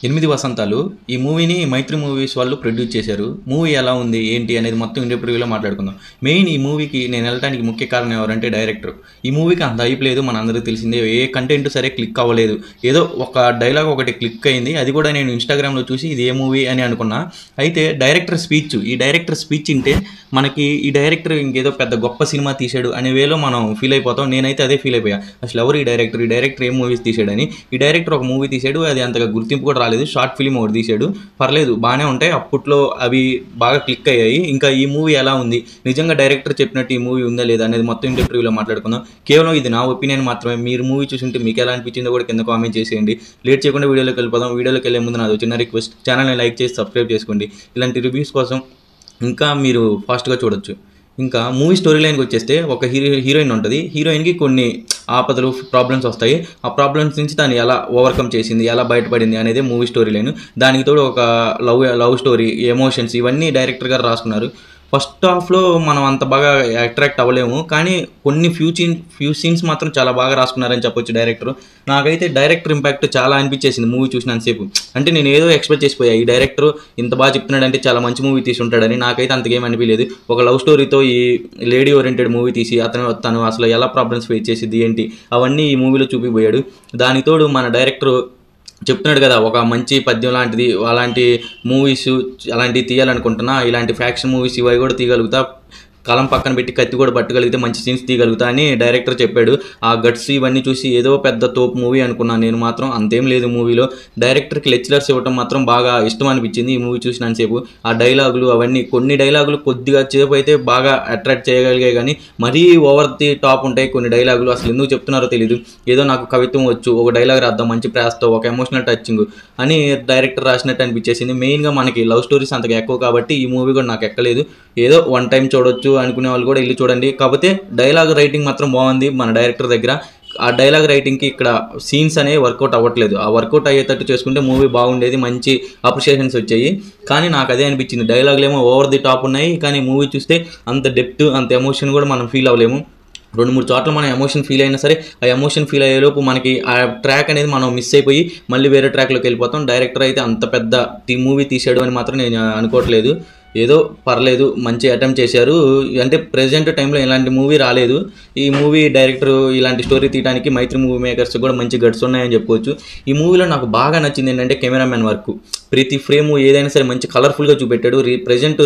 ఎనిమిది వసంతాలు ఈ మూవీని మైత్రి మూవీస్ వాళ్ళు ప్రొడ్యూస్ చేశారు. మూవీ ఎలా ఉంది ఏంటి అనేది మొత్తం ఇండియా ప్రివ్యూలో మాట్లాడుకుందాం. మెయిన్ ఈ మూవీకి నేను వెళ్ళడానికి ముఖ్య కారణం ఎవరంటే డైరెక్టర్. ఈ మూవీకి అంత హైప్ లేదు, మన అందరికీ తెలిసిందే. ఏ కంటెంట్ సరే క్లిక్ అవ్వలేదు. ఏదో ఒక డైలాగ్ ఒకటి క్లిక్ అయింది, అది కూడా నేను ఇన్స్టాగ్రామ్లో చూసి ఇది ఏ మూవీ అని అనుకున్నా. అయితే ఈ డైరెక్టర్ స్పీచ్ వింటే మనకి ఈ డైరెక్టర్ ఇంకేదో పెద్ద గొప్ప సినిమా తీశాడు అనే వేలో మనం ఫీల్ అయిపోతాం. నేనైతే అదే ఫీల్ అయిపోయా. అసలు ఎవరు ఈ డైరెక్టర్ ఏం మూవీస్ తీశాడని. ఈ డైరెక్టర్ ఒక మూవీ తీశాడు, అది అంతగా గుర్తింపు కూడా రాలేదు. షార్ట్ ఫిలిం ఒకటి తీశాడు, పర్లేదు బాగానే ఉంటాయి, అప్పట్లో అవి బాగా క్లిక్ అయ్యాయి. ఇంకా ఈ మూవీ ఎలా ఉంది, నిజంగా డైరెక్టర్ చెప్పినట్టు ఈ మూవీ ఉందా లేదా అనేది మొత్తం ఇంటర్వ్యూలో మాట్లాడుకుందాం. కేవలం ఇది నా ఒపీనియన్ మాత్రమే. మీరు మూవీ చూసుంటే మీకు ఎలా అనిపించిందో కూడా కింద కామెంట్ చేసేయండి. లేట్ చేయకుండా వీడియోలోకి వెళ్ళిపోదాం. వీడియోలోకి వెళ్ళే ముందు నాది చిన్న రిక్వెస్ట్, ఛానల్ని లైక్ చేసి సబ్స్క్రైబ్ చేసుకోండి. ఇలాంటి రివ్యూస్ కోసం ఇంకా మీరు ఫాస్ట్గా చూడొచ్చు. ఇంకా మూవీ స్టోరీ లైన్కి వచ్చేస్తే ఒక హీరోయిన్ ఉంటుంది. హీరోయిన్కి కొన్ని ఆపదలు, ప్రాబ్లమ్స్ వస్తాయి. ఆ ప్రాబ్లమ్స్ నుంచి తను ఎలా ఓవర్కమ్ చేసింది, ఎలా బయటపడింది అనేది మూవీ స్టోరీ లైన్. దానికి తోడు ఒక లవ్ స్టోరీ, ఎమోషన్స్, ఇవన్నీ డైరెక్టర్ గారు రాసుకున్నారు. ఫస్ట్ హాఫ్లో మనం అంత బాగా అట్రాక్ట్ అవ్వలేము, కానీ కొన్ని ఫ్యూ సీన్స్ మాత్రం చాలా బాగా రాసుకున్నారని చెప్పొచ్చు డైరెక్టర్. నాకైతే డైరెక్టర్ ఇంపాక్ట్ చాలా అనిపించేసింది మూవీ చూసినంతసేపు. అంటే నేను ఏదో ఎక్స్పెక్ట్ చేసిపోయా, ఈ డైరెక్టర్ ఇంత బాగా చెప్తున్నాడంటే చాలా మంచి మూవీ తీసి ఉంటాడని. నాకైతే అంతకేం అనిపించలేదు. ఒక లవ్ స్టోరీతో ఈ లేడీ ఓరియంటెడ్ మూవీ తీసి తను అసలు ఎలా ప్రాబ్లమ్స్ ఫేస్ చేసింది ఏంటి అవన్నీ ఈ మూవీలో చూపిపోయాడు. దానికి తోడు మన డైరెక్టర్ చెప్తున్నాడు కదా, ఒక మంచి పద్యం లాంటిది, అలాంటి మూవీస్ అలాంటివి తీయాలనుకుంటున్నా, ఇలాంటి ఫ్యాక్షన్ మూవీస్ ఇవి కూడా తీయగలుగుతా, కలం పక్కన పెట్టి కత్తి కూడా పట్టగలిగితే మంచి సీన్స్ తీయగలుగుతా అని డైరెక్టర్ చెప్పాడు. ఆ గట్స్ ఇవన్నీ చూసి ఏదో పెద్ద తోపు మూవీ అనుకున్నాను నేను మాత్రం. అంతేం లేదు మూవీలో. డైరెక్టర్కి లెక్చరర్స్ ఇవ్వటం మాత్రం బాగా ఇష్టం అనిపించింది ఈ మూవీ చూసినంతసేపు. ఆ డైలాగులు అవన్నీ, కొన్ని డైలాగులు కొద్దిగా సేపు అయితే బాగా అట్రాక్ట్ చేయగలిగాయి, కానీ మరీ ఓవర్ ది టాప్ ఉంటాయి కొన్ని డైలాగులు. అసలు ఎందుకు చెప్తున్నారో తెలియదు. ఏదో నాకు కవిత్వం వచ్చు, ఒక డైలాగ్ రాద్దాం మంచి ప్రాస్తో, ఒక ఎమోషనల్ టచింగ్ అని డైరెక్టర్ రాసినట్టు అనిపించేసింది. మెయిన్గా మనకి లవ్ స్టోరీస్ అంతగా ఎక్కువ కాబట్టి ఈ మూవీ కూడా నాకు ఎక్కలేదు. ఏదో వన్ టైం చూడొచ్చు అనుకునే వాళ్ళు కూడా వెళ్ళి చూడండి. కాకపోతే డైలాగ్ రైటింగ్ మాత్రం బాగుంది మన డైరెక్టర్ దగ్గర. ఆ డైలాగ్ రైటింగ్కి ఇక్కడ సీన్స్ అనేవి వర్కౌట్ అవ్వట్లేదు. ఆ వర్కౌట్ అయ్యేటట్టు చేసుకుంటే మూవీ బాగుండేది, మంచి అప్రిషియేషన్స్ వచ్చాయి. కానీ నాకు అదే అనిపించింది, డైలాగులు ఏమో ఓవర్ ది టాప్ ఉన్నాయి, కానీ మూవీ చూస్తే అంత డెప్త్, అంత ఎమోషన్ కూడా మనం ఫీల్ అవ్వలేము. 2-3 చోట్ల మనం ఎమోషన్ ఫీల్ అయినా సరే, ఆ ఎమోషన్ ఫీల్ అయ్యేలోపు మనకి ఆ ట్రాక్ అనేది మనం మిస్ అయిపోయి మళ్ళీ వేరే ట్రాక్లోకి వెళ్ళిపోతాం. డైరెక్టర్ అయితే అంత పెద్ద మూవీ తీసాడు అని మాత్రం నేను అనుకోవట్లేదు. ఏదో పర్లేదు, మంచి అటెంప్ట్ చేశారు. అంటే ప్రజెంట్ టైంలో ఇలాంటి మూవీ రాలేదు. ఈ మూవీ డైరెక్టర్ ఇలాంటి స్టోరీ తీయడానికి మైత్రి మూవీ మేకర్స్ కూడా మంచి గట్స్ ఉన్నాయని చెప్పుకోవచ్చు. ఈ మూవీలో నాకు బాగా నచ్చింది ఏంటంటే కెమెరామెన్ వర్క్. ప్రతి ఫ్రేము ఏదైనా సరే మంచి కలర్ఫుల్గా చూపెట్టాడు.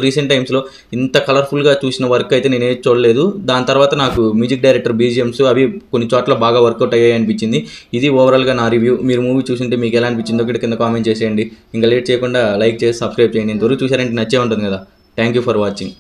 రీసెంట్ టైమ్స్లో ఇంత కలర్ఫుల్గా చూసిన వర్క్ అయితే నేను ఏది చూడలేదు. దాని తర్వాత నాకు మ్యూజిక్ డైరెక్టర్ బీజిఎమ్స్ అవి కొన్ని చోట్ల బాగా వర్కౌట్ అయ్యాయి అనిపించింది. ఇది ఓవరాల్గా నా రివ్యూ. మీరు మూవీ చూసింటే మీకు ఎలా అనిపించిందో కూడా కింద కామెంట్ చేసేయండి. ఇంకా లేట్ చేయకుండా లైక్ చేసి సబ్స్క్రైబ్ చేయండి. ఇంతవరకు చూసారంటే నచ్చే ఉంటుంది కదా. Thank you for watching.